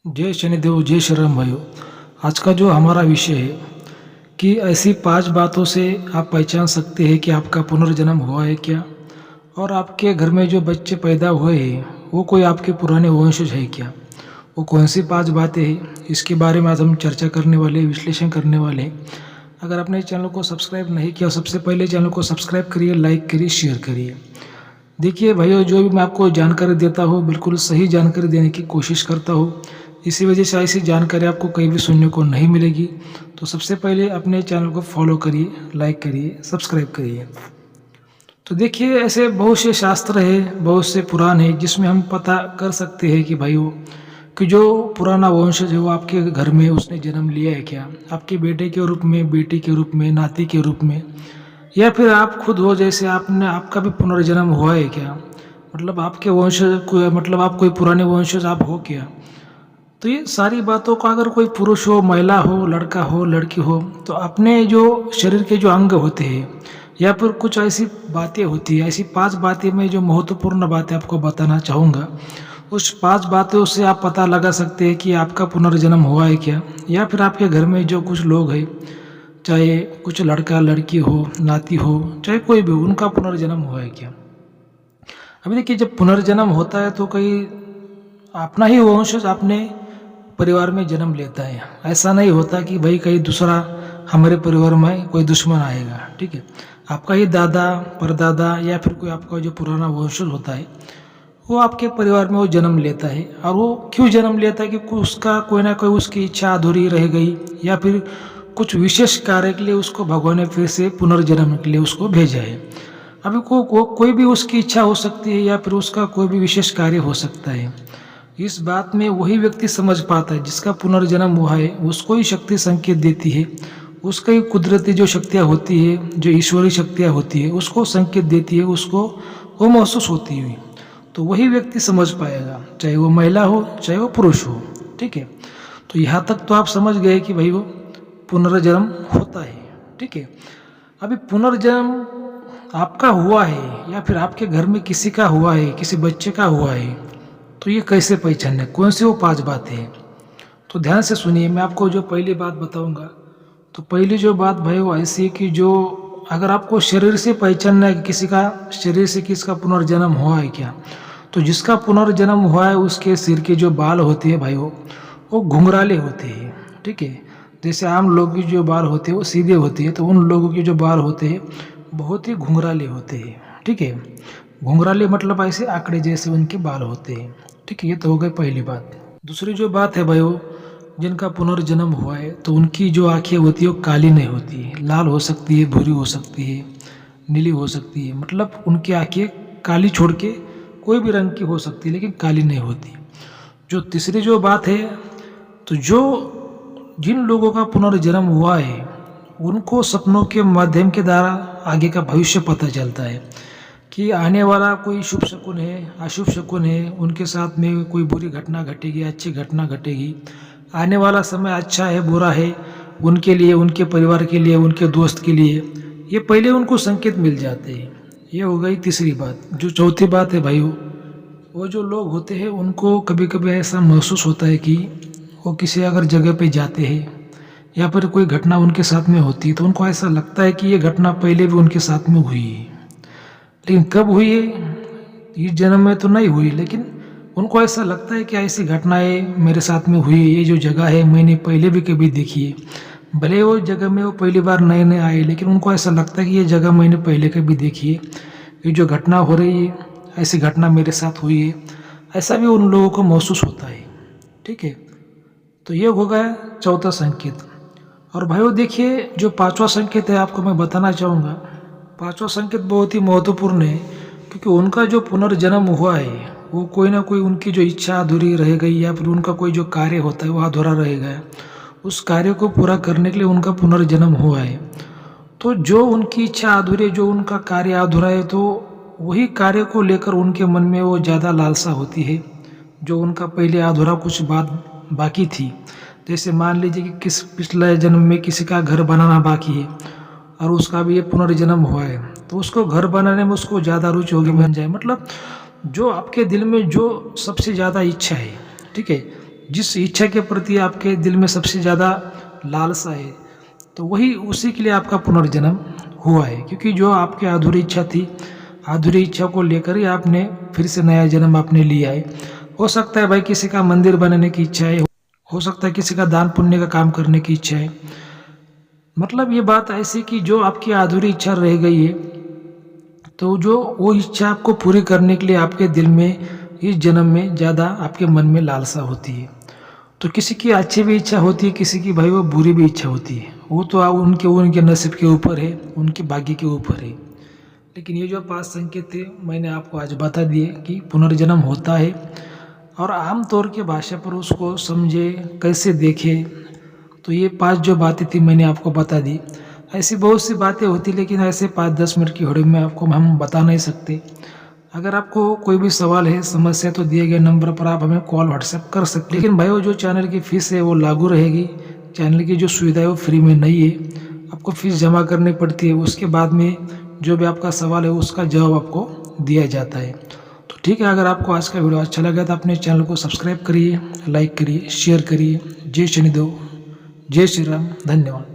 जय शनिदेव जय श्री राम भाइयों। आज का जो हमारा विषय है कि ऐसी 5 बातों से आप पहचान सकते हैं कि आपका पुनर्जन्म हुआ है क्या, और आपके घर में जो बच्चे पैदा हुए हैं वो कोई आपके पुराने वंशज है क्या। वो कौन सी 5 बातें हैं, इसके बारे में आज हम चर्चा करने वाले, विश्लेषण करने वाले हैं। अगर आपने चैनल को सब्सक्राइब नहीं किया, सबसे पहले चैनल को सब्सक्राइब करिए, लाइक करिए, शेयर करिए। देखिए भाइयों, जो भी मैं आपको जानकारी देता हूँ बिल्कुल सही जानकारी देने की कोशिश करता हूँ। इसी वजह से ऐसी जानकारी आपको कहीं भी सुनने को नहीं मिलेगी। तो सबसे पहले अपने चैनल को फॉलो करिए, लाइक करिए, सब्सक्राइब करिए। तो देखिए, ऐसे बहुत से शास्त्र है, बहुत से पुराण है जिसमें हम पता कर सकते हैं कि भाइयों कि जो पुराना वंशज है वो आपके घर में उसने जन्म लिया है क्या, आपके बेटे के रूप में, बेटी के रूप में, नाती के रूप में, या फिर आप खुद हो, जैसे आपने आपका भी पुनर्जन्म हुआ है क्या। मतलब आपके वंशज को, मतलब आप कोई पुराने वंशज आप हो क्या। तो ये सारी बातों का, अगर कोई पुरुष हो, महिला हो, लड़का हो, लड़की हो, तो अपने जो शरीर के जो अंग होते हैं या फिर कुछ ऐसी बातें होती है, ऐसी 5 बातें मैं जो महत्वपूर्ण बातें आपको बताना चाहूँगा, उस 5 बातों से आप पता लगा सकते हैं कि आपका पुनर्जन्म हुआ है क्या, या फिर आपके घर में जो कुछ लोग हैं, चाहे कुछ लड़का लड़की हो, नाती हो, चाहे कोई भी, उनका पुनर्जन्म हुआ है क्या। अभी देखिए, जब पुनर्जन्म होता है तो कई अपना ही वंशज अपने परिवार में जन्म लेता है। ऐसा नहीं होता कि भाई कहीं दूसरा हमारे परिवार में कोई दुश्मन आएगा, ठीक है। आपका ही दादा, परदादा, या फिर कोई आपका जो पुराना वंशज होता है वो आपके परिवार में वो जन्म लेता है। और वो क्यों जन्म लेता है कि उसका कोई ना कोई उसकी इच्छा अधूरी रह गई, या फिर कुछ विशेष कार्य के लिए उसको भगवान ने फिर से पुनर्जन्म के लिए उसको भेजा है। अभी कोई भी उसकी इच्छा हो सकती है, या फिर उसका कोई भी विशेष कार्य हो सकता है। इस बात में वही व्यक्ति समझ पाता है जिसका पुनर्जन्म हुआ है। उसको ही शक्ति संकेत देती है, उसका ही कुदरती जो शक्तियाँ होती है, जो ईश्वरीय शक्तियाँ होती है, उसको संकेत देती है, उसको वो महसूस होती हुई। तो वही व्यक्ति समझ पाएगा, चाहे वो महिला हो, चाहे वो पुरुष हो, ठीक है। तो यहाँ तक तो आप समझ गए कि भाई वो पुनर्जन्म होता है, ठीक है। अभी पुनर्जन्म आपका हुआ है या फिर आपके घर में किसी का हुआ है, किसी बच्चे का हुआ है, तो ये कैसे पहचानना है, कौन सी वो 5 बातें हैं। तो ध्यान से सुनिए, मैं आपको जो पहली बात बताऊंगा, तो पहली जो बात भाई वो ऐसी है कि जो अगर आपको शरीर से पहचानना है कि किसी का शरीर से किसका पुनर्जन्म हुआ है क्या, तो जिसका पुनर्जन्म हुआ है उसके सिर के जो बाल होते हैं भाई वो घुंघराले होते हैं, ठीक है। जैसे आम लोगों की जो बाल होते हैं वो सीधे होते हैं, तो उन लोगों के जो बाल होते हैं बहुत ही घुंघराले होते हैं, ठीक है। घुंघराले मतलब ऐसे आंकड़े जैसे उनके बाल होते हैं, ठीक है। ये तो हो गई पहली बात। दूसरी जो बात है भाई वो, जिनका पुनर्जन्म हुआ है तो उनकी जो आंखें होती है वो काली नहीं होती है, लाल हो सकती है, भूरी हो सकती है, नीली हो सकती है। मतलब उनकी आंखें काली छोड़ के कोई भी रंग की हो सकती है, लेकिन काली नहीं होती। जो तीसरी जो बात है, तो जो जिन लोगों का पुनर्जन्म हुआ है उनको सपनों के माध्यम के द्वारा आगे का भविष्य पता चलता है कि आने वाला कोई शुभ शकुन है, अशुभ शकुन है, उनके साथ में कोई बुरी घटना घटेगी, अच्छी घटना घटेगी, आने वाला समय अच्छा है, बुरा है, उनके लिए, उनके परिवार के लिए, उनके दोस्त के लिए, ये पहले उनको संकेत मिल जाते हैं। ये हो गई तीसरी बात। जो चौथी बात है भाई वो जो लोग होते हैं उनको कभी कभी ऐसा महसूस होता है कि वो किसी अगर जगह पे जाते हैं या फिर कोई घटना उनके साथ में होती है तो उनको ऐसा लगता है कि ये घटना पहले भी उनके साथ में हुई है, लेकिन कब हुई है, इस जन्म में तो नहीं हुई, लेकिन उनको ऐसा लगता है कि ऐसी घटनाएं मेरे साथ में हुई है। ये जो जगह है मैंने पहले भी कभी देखी है, भले वो जगह में वो पहली बार नए नए आए, लेकिन उनको ऐसा लगता है कि ये जगह मैंने पहले कभी देखी है, ये जो घटना हो रही है ऐसी घटना मेरे साथ हुई है, ऐसा भी उन लोगों को महसूस होता है, ठीक है। तो ये हो गया चौथा संकेत। और भाइयों देखिए, जो 5वां संकेत है आपको मैं बताना चाहूँगा। 5वां संकेत बहुत ही महत्वपूर्ण है, क्योंकि उनका जो पुनर्जन्म हुआ है वो कोई ना कोई उनकी जो इच्छा अधूरी रह गई, या फिर उनका कोई जो कार्य होता है वो अधूरा रह गया, उस कार्य को पूरा करने के लिए उनका पुनर्जन्म हुआ है। तो जो उनकी इच्छा अधूरी, जो उनका कार्य अधूरा है, तो वही कार्य को लेकर उनके मन में वो ज़्यादा लालसा होती है। जो उनका पहले अधूरा कुछ बात बाकी थी, जैसे मान लीजिए कि किस पिछले जन्म में किसी का घर बनाना बाकी है और उसका भी ये पुनर्जन्म हुआ है, तो उसको घर बनाने में उसको ज़्यादा रुचि होगी, बन जाए। मतलब जो आपके दिल में जो सबसे ज़्यादा इच्छा है, ठीक है, जिस इच्छा के प्रति आपके दिल में सबसे ज़्यादा लालसा है, तो वही उसी के लिए आपका पुनर्जन्म हुआ है। क्योंकि जो आपकी अधूरी इच्छा थी, अधूरी इच्छा को लेकर ही आपने फिर से नया जन्म आपने लिया है। हो सकता है भाई किसी का मंदिर बनाने की इच्छा है, हो सकता है किसी का दान पुण्य का काम करने की इच्छा है। मतलब ये बात ऐसी कि जो आपकी अधूरी इच्छा रह गई है, तो जो वो इच्छा आपको पूरी करने के लिए आपके दिल में इस जन्म में ज़्यादा आपके मन में लालसा होती है। तो किसी की अच्छी भी इच्छा होती है, किसी की भाई वो बुरी भी इच्छा होती है। वो तो उनके उनके नसीब के ऊपर है, उनके भाग्य के ऊपर है। लेकिन ये जो 5 संकेत थे मैंने आपको आज बता दिए कि पुनर्जन्म होता है, और आम तौर के भाषा पर उसको समझे, कैसे देखे। तो ये 5 जो बातें थी मैंने आपको बता दी। ऐसी बहुत सी बातें होती, लेकिन ऐसे 5-10 मिनट की होड़ी में आपको हम बता नहीं सकते। अगर आपको कोई भी सवाल है, समस्या, तो दिए गए नंबर पर आप हमें कॉल व्हाट्सएप कर सकते हैं। लेकिन भाई वो जो चैनल की फ़ीस है वो लागू रहेगी। चैनल की जो सुविधा है वो फ्री में नहीं है, आपको फ़ीस जमा करनी पड़ती है। उसके बाद में जो भी आपका सवाल है उसका जवाब आपको दिया जाता है। तो ठीक है, अगर आपको आज का वीडियो अच्छा लगा तो अपने चैनल को सब्सक्राइब करिए, लाइक करिए, शेयर करिए। जय शनिदेव, जय श्री राम, धन्यवाद।